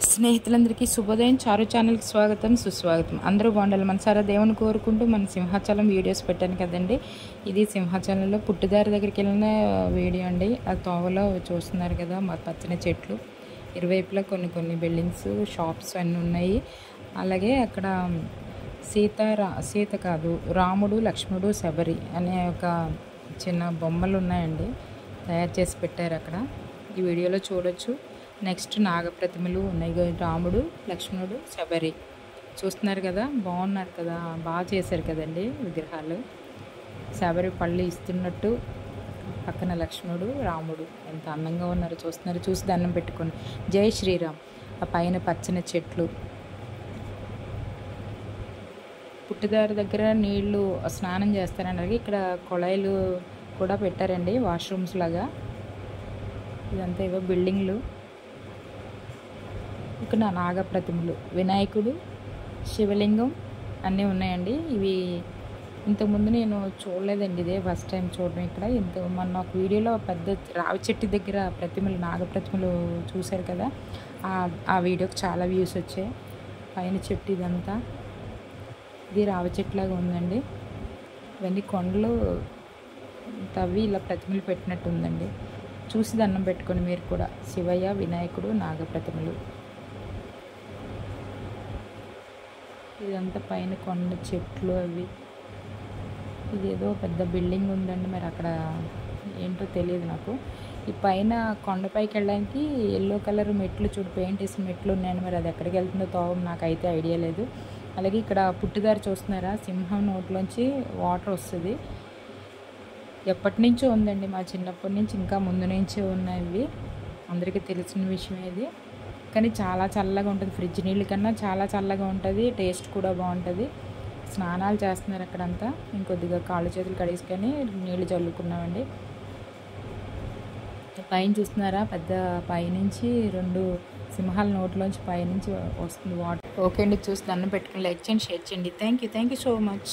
స్నేహితులందరికీ శుభోదయం. చారు ఛానల్కి స్వాగతం, సుస్వాగతం. అందరూ బాగుండాలి మనసారా దేవుని కోరుకుంటూ మన సింహాచలం వీడియోస్ పెట్టాను కదండి. ఇది సింహాచలంలో పుట్టుదారి దగ్గరికి వెళ్ళిన వీడియో అండి. ఆ తోవలో చూస్తున్నారు కదా, మా పచ్చని చెట్లు, ఇరువైపులా కొన్ని కొన్ని బిల్డింగ్స్, షాప్స్ అన్నీ ఉన్నాయి. అలాగే అక్కడ సీత కాదు, రాముడు, లక్ష్మణుడు, శబరి అనే ఒక చిన్న బొమ్మలు ఉన్నాయండి, తయారు చేసి పెట్టారు అక్కడ. ఈ వీడియోలో చూడొచ్చు. నెక్స్ట్ నాగప్రతిమలు ఉన్నాయి, రాముడు, లక్ష్మణుడు, శబరి చూస్తున్నారు కదా, బాగున్నారు కదా, బాగా చేశారు కదండి విగ్రహాలు. శబరి పళ్ళు ఇస్తున్నట్టు, పక్కన లక్ష్మణుడు, రాముడు ఎంత అందంగా ఉన్నారు చూస్తున్నారు. చూసి దండం పెట్టుకోండి. జై శ్రీరామ్. ఆ పైన పచ్చని చెట్లు, పుట్టుదారి దగ్గర నీళ్లు స్నానం చేస్తారన్నారు. ఇక్కడ కొళాయిలు కూడా పెట్టారండి, వాష్రూమ్స్ లాగా. ఇదంతా ఏవో బిల్డింగ్లు. ఇక్కడ నాగప్రతిమలు, వినాయకుడు, శివలింగం అన్నీ ఉన్నాయండి. ఇవి ఇంతకుముందు నేను చూడలేదండి, ఇదే ఫస్ట్ టైం చూడడం ఇక్కడ. మొన్న ఒక వీడియోలో పెద్ద రావి చెట్టు దగ్గర ప్రతిమలు, నాగప్రతిమలు చూశారు కదా, ఆ వీడియోకి చాలా వ్యూస్ వచ్చాయి. పైన చెట్టు ఇదంతా, ఇది రావి చెట్టులాగా ఉందండి. ఇవన్నీ కొండలు తవ్వి ఇలా ప్రతిమలు పెట్టినట్టు ఉందండి. చూసి దండం పెట్టుకొని మీరు కూడా. శివయ్య, వినాయకుడు, నాగప్రతిమలు. ఇదంతా పైన కొండ చెట్లు అవి. ఇదేదో పెద్ద బిల్డింగ్ ఉందండి, మరి అక్కడ ఏంటో తెలియదు నాకు. ఈ పైన కొండపైకి వెళ్ళడానికి ఎల్లో కలర్ మెట్లు, చూడు పెయింట్ వేసిన మెట్లు ఉన్నాయండి. మరి అది ఎక్కడికి వెళ్తుందో తోవ నాకైతే ఐడియా లేదు. అలాగే ఇక్కడ పుట్టుదారి చూస్తున్నారా, సింహం నోట్లోంచి వాటర్ వస్తుంది. ఎప్పటి నుంచో ఉందండి, మా చిన్నప్పటి నుంచి, ఇంకా ముందు నుంచే ఉన్నాయి. అందరికీ తెలిసిన విషయం ఇది. కానీ చాలా చల్లగా ఉంటుంది, ఫ్రిడ్జ్ నీళ్ళ కన్నా చాలా చల్లగా ఉంటుంది, టేస్ట్ కూడా బాగుంటుంది. స్నానాలు చేస్తున్నారు అక్కడంతా. ఇంకొద్దిగా కాళ్ళు చేతులు కడిగేసుకొని నీళ్ళు చల్లుకున్నామండి. పైన చూస్తున్నారా, పెద్ద పైనుంచి రెండు సింహాల నోట్లోంచి పైనుంచి వస్తుంది వాటర్. ఓకే అండి, చూసి దండం పెట్టుకుని లైక్ చేయండి, షేర్ చేయండి. Thank you so much.